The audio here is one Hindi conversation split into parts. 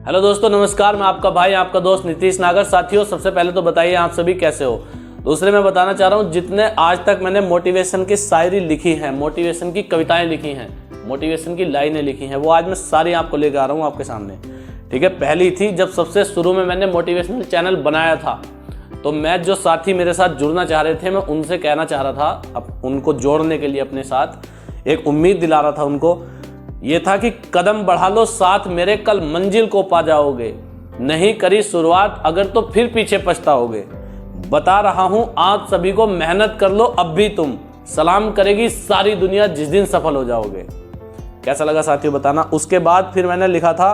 हेलो दोस्तों, नमस्कार। मैं आपका भाई, आपका दोस्त नीतीश नागर। साथियों, सबसे पहले तो बताइए आप सभी कैसे हो। दूसरे मैं बताना चाह रहा हूँ, जितने आज तक मैंने मोटिवेशन की शायरी लिखी है, मोटिवेशन की कविताएं लिखी हैं, मोटिवेशन की लाइनें लिखी हैं, वो आज मैं सारी आपको लेकर आ रहा हूँ आपके सामने। ठीक है, पहली थी जब सबसे शुरू में मैंने मोटिवेशनल चैनल बनाया था, तो मैं जो साथी मेरे साथ जुड़ना चाह रहे थे, मैं उनसे कहना चाह रहा था, अब उनको जोड़ने के लिए अपने साथ एक उम्मीद दिला रहा था उनको। ये था कि कदम बढ़ा लो साथ मेरे, कल मंजिल को पा जाओगे। नहीं करी शुरुआत अगर तो फिर पीछे पछताओगे। बता रहा हूं आप सभी को, मेहनत कर लो अब भी तुम, सलाम करेगी सारी दुनिया जिस दिन सफल हो जाओगे। कैसा लगा साथियों बताना। उसके बाद फिर मैंने लिखा था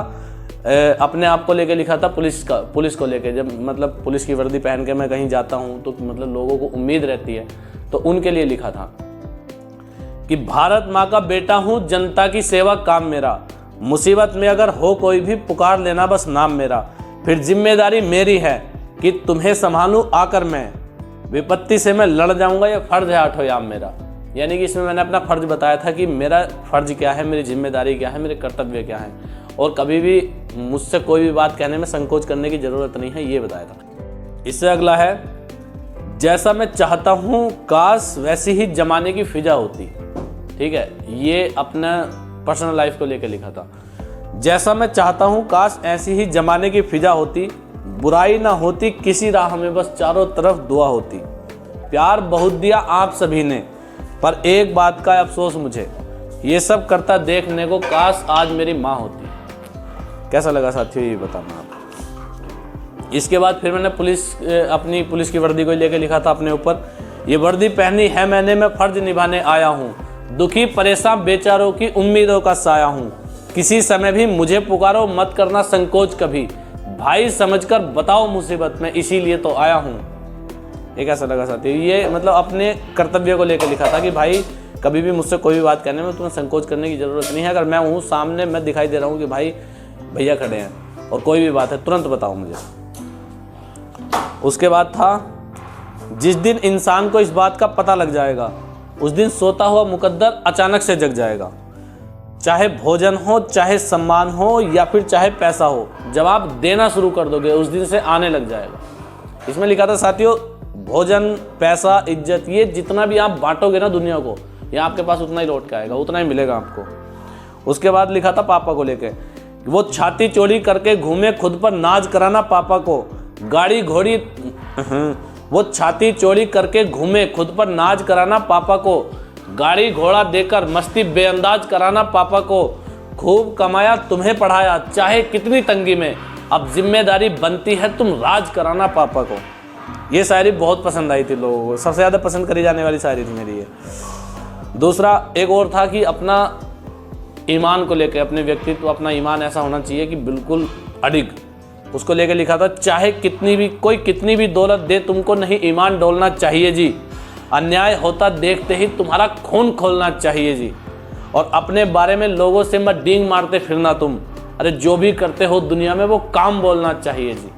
अपने आप को लेके लिखा था, पुलिस को लेके। जब मतलब पुलिस की वर्दी पहन के मैं कहीं जाता हूँ तो मतलब लोगों को उम्मीद रहती है, तो उनके लिए लिखा था कि भारत माँ का बेटा हूँ, जनता की सेवा काम मेरा। मुसीबत में अगर हो कोई भी पुकार लेना बस नाम मेरा। फिर जिम्मेदारी मेरी है कि तुम्हें संभालूं आकर मैं। विपत्ति से मैं लड़ जाऊंगा, ये फर्ज है आठों याम मेरा। यानी कि इसमें मैंने अपना फर्ज बताया था कि मेरा फर्ज क्या है, मेरी जिम्मेदारी क्या है, मेरे कर्तव्य क्या है, और कभी भी मुझसे कोई भी बात कहने में संकोच करने की ज़रूरत नहीं है, ये बताया था। इससे अगला है, जैसा मैं चाहता हूँ काश वैसी ही जमाने की फिजा होती। ठीक है, ये अपना पर्सनल लाइफ को लेकर लिखा था। जैसा मैं चाहता हूँ काश ऐसी ही जमाने की फिजा होती। बुराई ना होती किसी राह में, बस चारों तरफ दुआ होती। प्यार बहुत दिया आप सभी ने, पर एक बात का अफसोस मुझे, ये सब करता देखने को काश आज मेरी माँ होती। कैसा लगा साथियों, ये बताना आप। इसके बाद फिर मैंने अपनी पुलिस की वर्दी को लेकर लिखा था अपने ऊपर। ये वर्दी पहनी है मैंने, मैं फर्ज निभाने आया हूँ। दुखी परेशान बेचारों की उम्मीदों का साया हूँ। किसी समय भी मुझे पुकारो, मत करना संकोच कभी। भाई समझकर बताओ मुसीबत में, इसीलिए तो आया हूँ। ये कैसा लगा साथियों। ये मतलब अपने कर्तव्य को लेकर लिखा था कि भाई कभी भी मुझसे कोई भी बात कहने में तुम्हें संकोच करने की ज़रूरत नहीं है। अगर मैं हूँ सामने, मैं दिखाई दे रहा हूँ कि भाई भैया खड़े हैं और कोई भी बात है, तुरंत बताओ मुझे। उसके बाद था, जिस दिन इंसान को इस बात का पता लग जाएगा, उस दिन सोता हुआ मुकद्दर अचानक से जग जाएगा। चाहे भोजन हो, चाहे सम्मान हो, या फिर चाहे पैसा हो, जब आप देना शुरू कर दोगे उस दिन से आने लग जाएगा। इसमें लिखा था साथियों, भोजन, पैसा, इज्जत, ये जितना भी आप बांटोगे ना दुनिया को, ये आपके पास उतना ही लौट के आएगा, उतना ही मिलेगा आपको। उसके बाद लिखा था पापा को लेके, वो छाती चौड़ी करके घूमे, खुद पर नाज कराना पापा को। गाड़ी घोड़ी वो छाती चौड़ी करके घूमे, खुद पर नाज कराना पापा को। गाड़ी घोड़ा देकर मस्ती बेअंदाज कराना पापा को। खूब कमाया तुम्हें पढ़ाया, चाहे कितनी तंगी में, अब जिम्मेदारी बनती है तुम राज कराना पापा को। ये शायरी बहुत पसंद आई थी लोगों को, सबसे ज़्यादा पसंद करी जाने वाली शायरी थी मेरी ये। दूसरा एक और था कि अपना ईमान को लेकर, अपने व्यक्तित्व, अपना ईमान ऐसा होना चाहिए कि बिल्कुल अडिग। उसको लेकर लिखा था, चाहे कोई कितनी भी दौलत दे तुमको, नहीं ईमान डोलना चाहिए जी। अन्याय होता देखते ही तुम्हारा खून खोलना चाहिए जी। और अपने बारे में लोगों से मत डींग मारते फिरना तुम, अरे जो भी करते हो दुनिया में वो काम बोलना चाहिए जी।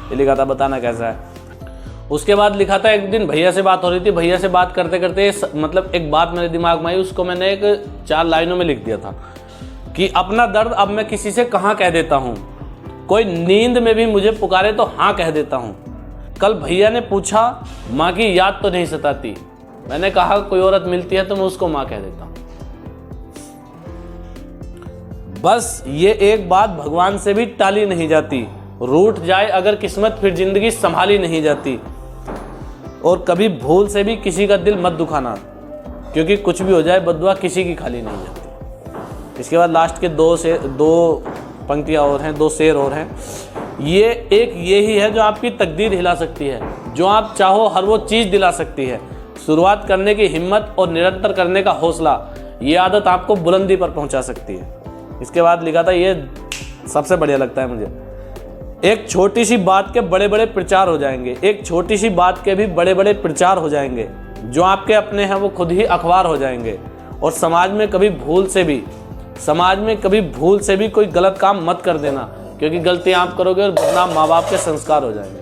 ये लिखा था, बताना कैसा है। उसके बाद लिखा था, एक दिन भैया से बात हो रही थी, भैया से बात करते करते मतलब एक बात मेरे दिमाग में आई, उसको मैंने एक 4 लाइनों में लिख दिया था कि अपना दर्द अब मैं किसी से कहाँ कह देता हूँ। कोई नींद में भी मुझे पुकारे तो हाँ कह देता हूँ। कल भैया ने पूछा, माँ की याद तो नहीं सताती। मैंने कहा कोई औरत मिलती है तो मैं उसको माँ कह देता हूँ। बस ये एक बात भगवान से भी टाली नहीं जाती, रूठ जाए अगर किस्मत फिर जिंदगी संभाली नहीं जाती। और कभी भूल से भी किसी का दिल मत दुखाना, क्योंकि कुछ भी हो जाए बद्दुआ किसी की खाली नहीं जाती। इसके बाद लास्ट के 2 पंक्तियाँ और हैं, 2 शेर और हैं। ये एक यही है जो आपकी तकदीर हिला सकती है, जो आप चाहो हर वो चीज़ दिला सकती है। शुरुआत करने की हिम्मत और निरंतर करने का हौसला, ये आदत आपको बुलंदी पर पहुंचा सकती है। इसके बाद लिखा था, ये सबसे बढ़िया लगता है मुझे, एक छोटी सी बात के बड़े बड़े प्रचार हो जाएंगे। एक छोटी सी बात के भी बड़े बड़े प्रचार हो जाएंगे। जो आपके अपने हैं वो खुद ही अखबार हो जाएंगे। और समाज में कभी भूल से भी कोई गलत काम मत कर देना, क्योंकि गलती आप करोगे और बदनाम माँ बाप के संस्कार हो जाएंगे।